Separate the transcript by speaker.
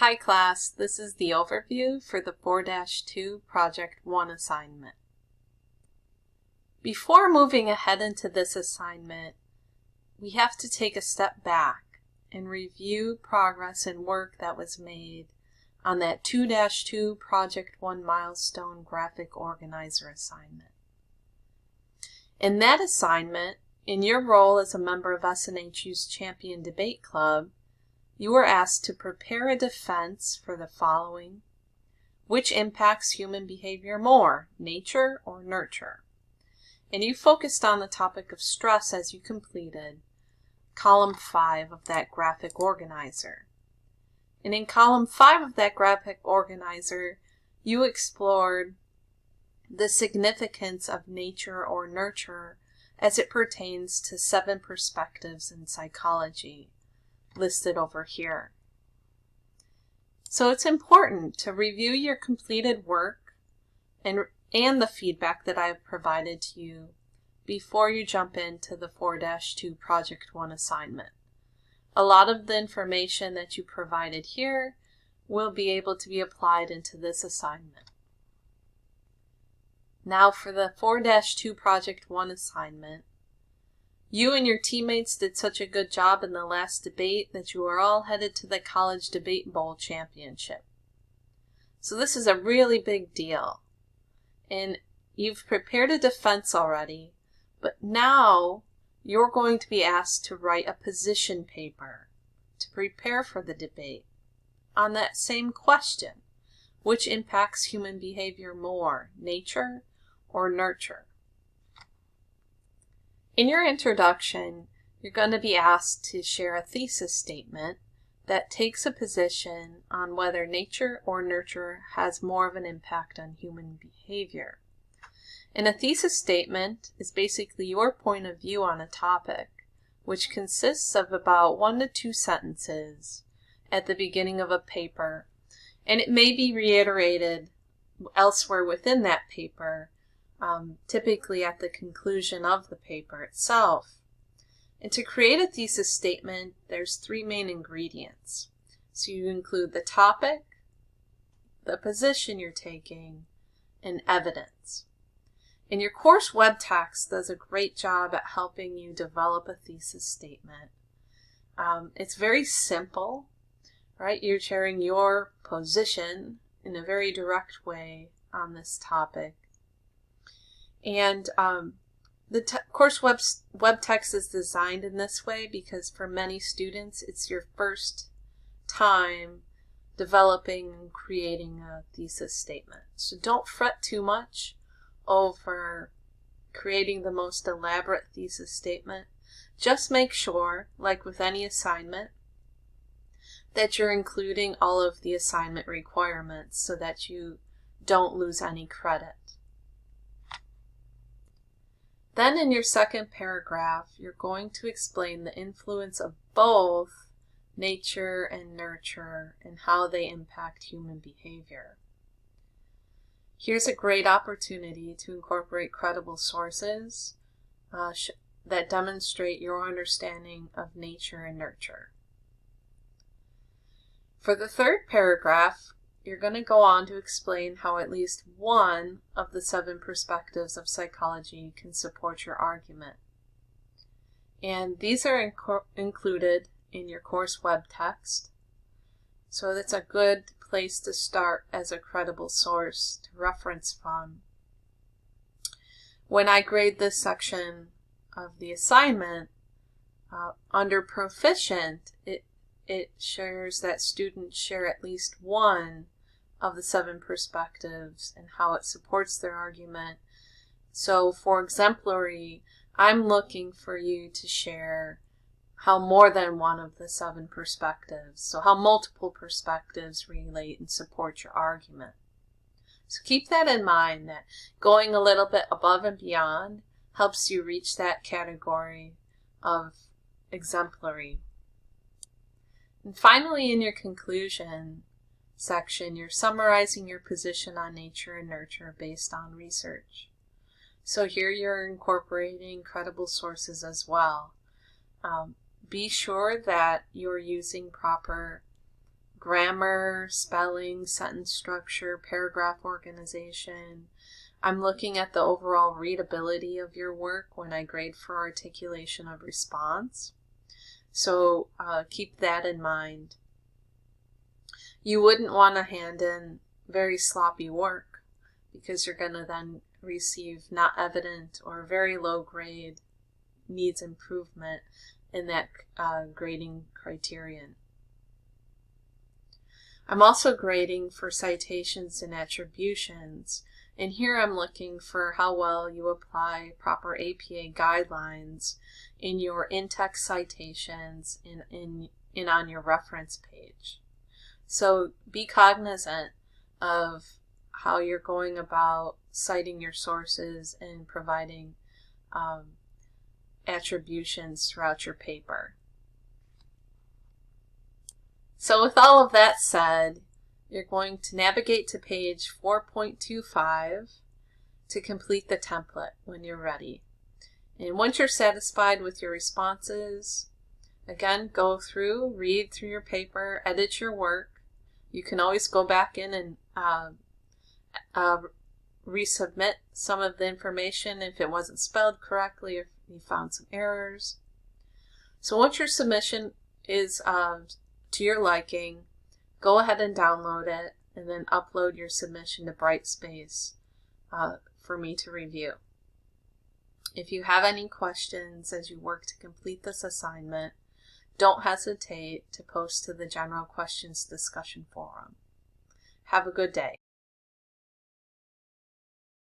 Speaker 1: Hi class, this is the overview for the 4-2 Project 1 assignment. Before moving ahead into this assignment, we have to take a step back and review progress and work that was made on that 2-2 Project 1 milestone graphic organizer assignment. In that assignment, in your role as a member of SNHU's Champion Debate Club, you were asked to prepare a defense for the following: which impacts human behavior more, nature or nurture? And you focused on the topic of stress as you completed column 5 of that graphic organizer. And in column 5 of that graphic organizer, you explored the significance of nature or nurture as it pertains to 7 perspectives in psychology, listed over here. So it's important to review your completed work and the feedback that I've provided to you before you jump into the 4-2 Project 1 assignment. A lot of the information that you provided here will be able to be applied into this assignment. Now for the 4-2 Project 1 assignment, you and your teammates did such a good job in the last debate that you are all headed to the College Debate Bowl Championship. So this is a really big deal. And you've prepared a defense already, but now you're going to be asked to write a position paper to prepare for the debate on that same question: which impacts human behavior more, nature or nurture? In your introduction, you're going to be asked to share a thesis statement that takes a position on whether nature or nurture has more of an impact on human behavior. And a thesis statement is basically your point of view on a topic, which consists of about 1 to 2 sentences at the beginning of a paper, and it may be reiterated elsewhere within that paper, typically at the conclusion of the paper itself. And to create a thesis statement, there's 3 main ingredients. So you include the topic, the position you're taking, and evidence. And your course web text does a great job at helping you develop a thesis statement. It's very simple, right? You're sharing your position in a very direct way on this topic. And the course web text is designed in this way because for many students it's your first time developing and creating a thesis statement. So don't fret too much over creating the most elaborate thesis statement. Just make sure, like with any assignment, that you're including all of the assignment requirements so that you don't lose any credit. Then in your second paragraph, you're going to explain the influence of both nature and nurture and how they impact human behavior. Here's a great opportunity to incorporate credible sources that demonstrate your understanding of nature and nurture. For the third paragraph, you're going to go on to explain how at least one of the 7 perspectives of psychology can support your argument. And these are included in your course web text. So that's a good place to start as a credible source to reference from. When I grade this section of the assignment, under proficient, it shares that students share at least one of the 7 perspectives and how it supports their argument. So for exemplary, I'm looking for you to share how more than one of the 7 perspectives, so how multiple perspectives relate and support your argument. So keep that in mind, that going a little bit above and beyond helps you reach that category of exemplary. And finally, in your conclusion section, you're summarizing your position on nature and nurture based on research. So here you're incorporating credible sources as well. Be sure that you're using proper grammar, spelling, sentence structure, paragraph organization. I'm looking at the overall readability of your work when I grade for articulation of response. So keep that in mind. You wouldn't want to hand in very sloppy work because you're going to then receive not evident or very low grade, needs improvement in that grading criterion. I'm also grading for citations and attributions, and here I'm looking for how well you apply proper APA guidelines in your in-text citations and on your reference page. So be cognizant of how you're going about citing your sources and providing attributions throughout your paper. So with all of that said, you're going to navigate to page 4.25 to complete the template when you're ready. And once you're satisfied with your responses, again, go through, read through your paper, edit your work. You can always go back in and resubmit some of the information if it wasn't spelled correctly, if you found some errors. So once your submission is to your liking, go ahead and download it and then upload your submission to Brightspace for me to review. If you have any questions as you work to complete this assignment, don't hesitate to post to the General Questions Discussion Forum. Have a good day.